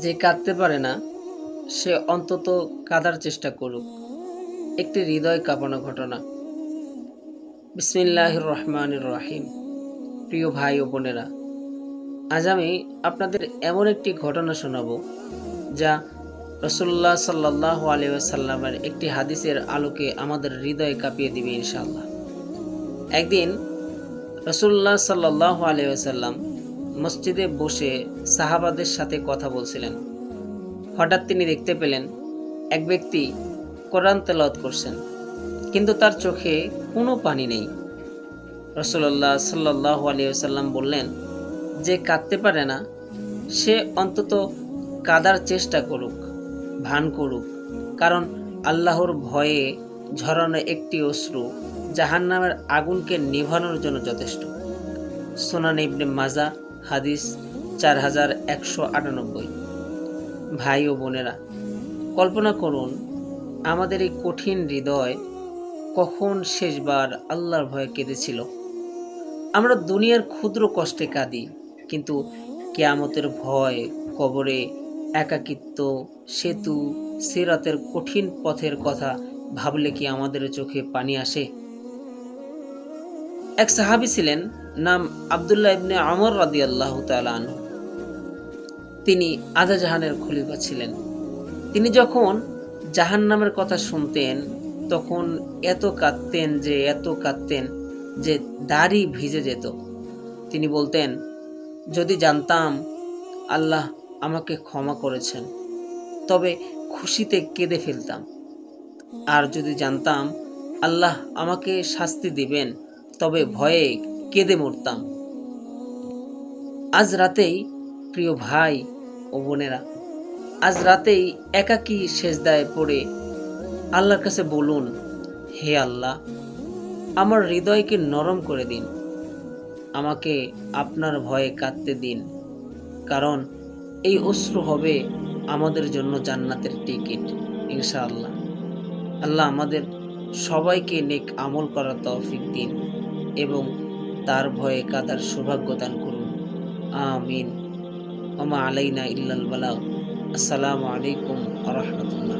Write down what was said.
যে কাঁদতে পারে না সে অন্তত কাঁদার চেষ্টা করুক। একটি হৃদয় কাঁপানো ঘটনা। বিসমিল্লাহির রহমানির রহিম। প্রিয় ভাই ও বোনেরা, আজ আমি আপনাদের এমন একটি ঘটনা শোনাবো যা রাসূলুল্লাহ সাল্লাল্লাহু আলাইহি ওয়াসাল্লামের একটি হাদিসের আলোকে আমাদের হৃদয় কাঁপিয়ে দিবে ইনশাআল্লাহ। একদিন রাসূলুল্লাহ সাল্লাল্লাহু আলাইহি ওয়াসাল্লাম মসজিদে বসে সাহাবাদের সাথে কথা বলছিলেন। হঠাৎ তিনি দেখতে পেলেন এক ব্যক্তি কোরআন তেলাওয়াত করছেন, কিন্তু তার চোখে কোনো পানি নেই। রাসূলুল্লাহ সাল্লাল্লাহু আলাইহি ওয়াসাল্লাম বললেন, যে কাঁদতে পারে না সে অন্তত কাঁদার চেষ্টা করুক, ভান করুক, কারণ আল্লাহর ভয়ে ঝরানো একটি অশ্রু জাহান্নামের আগুনকে নিভানোর জন্য যথেষ্ট। সুনান ইবনে মাজাহ, হাদিস 4198। ভাই ও বোনেরা, কল্পনা করুন আমাদের এই কঠিন হৃদয় কখন শেষবার আল্লাহর ভয়ে কেঁদেছিল। আমরা দুনিয়ার ক্ষুদ্র কষ্টে কাঁদি, কিন্তু কিয়ামতের ভয়, কবরে, একাকিত্ব, সেতু, সিরাতের কঠিন পথের কথা ভাবলে কি আমাদের চোখে পানি আসে? এক সাহাবী ছিলেন, নাম আব্দুল্লাহ ইবনে আমর রাদিয়াল্লাহু তাআলা আনহু। তিনি আধা জাহানের খলিফা ছিলেন। তিনি যখন জাহান্নামের কথা শুনতেন তখন এত কাঁদতেন যে দাড়ি ভিজে যেত। তিনি বলতেন, যদি জানতাম আল্লাহ আমাকে ক্ষমা করেছেন তবে খুশিতে কেঁদে ফেলতাম, আর যদি জানতাম আল্লাহ আমাকে শাস্তি দিবেন তবে ভয়ে কেঁদে মরতাম। আজ রাতেই, প্রিয় ভাই ও বোনেরা, আজ রাতেই একাকী সেজদায় পড়ে আল্লাহর কাছে বলুন, হে আল্লাহ, আমার হৃদয়কে নরম করে দিন, আমাকে আপনার ভয়ে কাঁদতে দিন, কারণ এই অশ্রু হবে আমাদের জন্য জান্নাতের টিকিট ইনশাআল্লাহ। আল্লাহ আমাদের সবাইকে নেক আমল করার তৌফিক দিন এবং তার ভয়ে কাঁদার সৌভাগ্য দান করুন। আমিন। ওয়া মা আলাইনা ইল্লাল বালাগ। আসসালামু আলাইকুম ওয়া রাহমাতুল্লাহ।